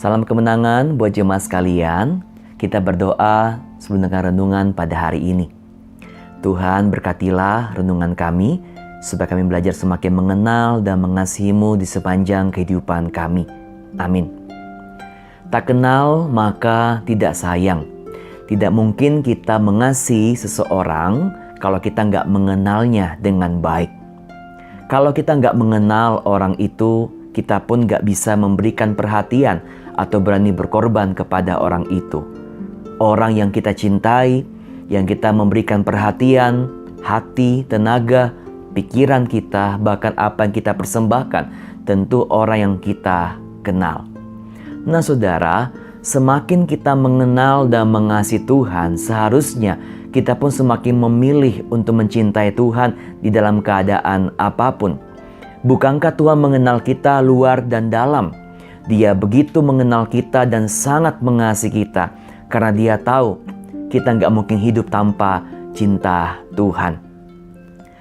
Salam kemenangan buat jemaat sekalian. Kita berdoa sebelum dengar renungan pada hari ini. Tuhan berkatilah renungan kami, supaya kami belajar semakin mengenal dan mengasihi-Mu di sepanjang kehidupan kami. Amin. Tak kenal maka tidak sayang. Tidak mungkin kita mengasihi seseorang kalau kita nggak mengenalnya dengan baik. Kalau kita nggak mengenal orang itu, kita pun nggak bisa memberikan perhatian atau berani berkorban kepada orang itu. Orang yang kita cintai, yang kita memberikan perhatian, hati, tenaga, pikiran kita, bahkan apa yang kita persembahkan, tentu orang yang kita kenal. Nah saudara, semakin kita mengenal dan mengasihi Tuhan, seharusnya kita pun semakin memilih untuk mencintai Tuhan di dalam keadaan apapun. Bukankah Tuhan mengenal kita luar dan dalam? Dia begitu mengenal kita dan sangat mengasihi kita, karena Dia tahu kita nggak mungkin hidup tanpa cinta Tuhan.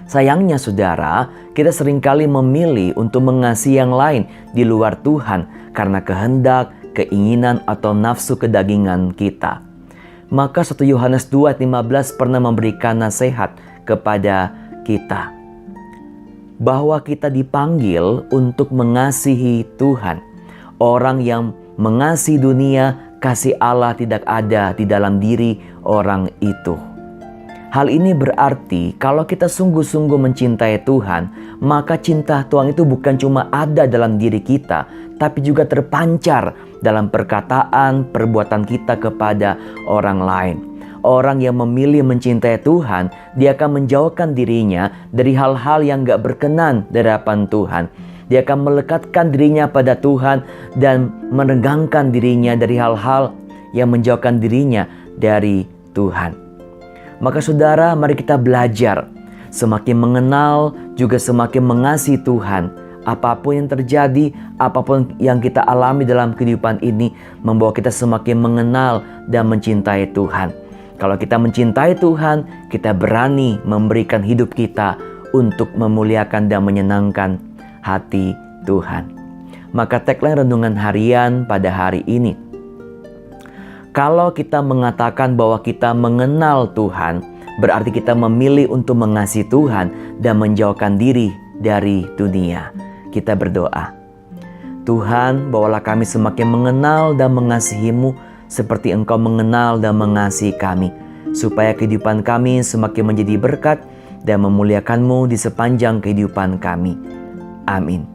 Sayangnya saudara, kita seringkali memilih untuk mengasihi yang lain di luar Tuhan karena kehendak, keinginan, atau nafsu kedagingan kita. Maka 1 Yohanes 2:15 pernah memberikan nasihat kepada kita, bahwa kita dipanggil untuk mengasihi Tuhan. Orang yang mengasihi dunia, kasih Allah tidak ada di dalam diri orang itu. Hal ini berarti kalau kita sungguh-sungguh mencintai Tuhan, maka cinta Tuhan itu bukan cuma ada dalam diri kita, tapi juga terpancar dalam perkataan, perbuatan kita kepada orang lain. Orang yang memilih mencintai Tuhan, dia akan menjauhkan dirinya dari hal-hal yang gak berkenan di hadapan Tuhan. Dia akan melekatkan dirinya pada Tuhan dan merenggangkan dirinya dari hal-hal yang menjauhkan dirinya dari Tuhan. Maka saudara, mari kita belajar. Semakin mengenal, juga semakin mengasihi Tuhan. Apapun yang terjadi, apapun yang kita alami dalam kehidupan ini, membawa kita semakin mengenal dan mencintai Tuhan. Kalau kita mencintai Tuhan, kita berani memberikan hidup kita untuk memuliakan dan menyenangkan hati Tuhan. Maka tagline renungan harian pada hari ini, kalau kita mengatakan bahwa kita mengenal Tuhan, berarti kita memilih untuk mengasihi Tuhan dan menjauhkan diri dari dunia. Kita berdoa. Tuhan, bawalah kami semakin mengenal dan mengasihi-Mu seperti Engkau mengenal dan mengasihi kami, supaya kehidupan kami semakin menjadi berkat dan memuliakan-Mu di sepanjang kehidupan kami. Amin.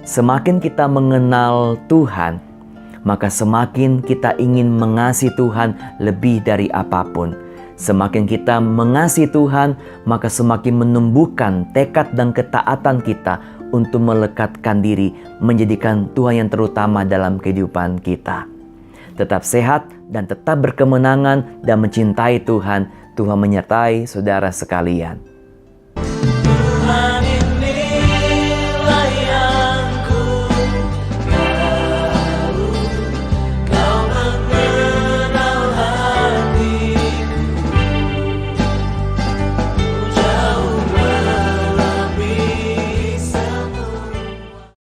Semakin kita mengenal Tuhan, maka semakin kita ingin mengasihi Tuhan lebih dari apapun. Semakin kita mengasihi Tuhan, maka semakin menumbuhkan tekad dan ketaatan kita untuk melekatkan diri, menjadikan Tuhan yang terutama dalam kehidupan kita. Tetap sehat dan tetap berkemenangan dan mencintai Tuhan. Tuhan menyertai saudara sekalian.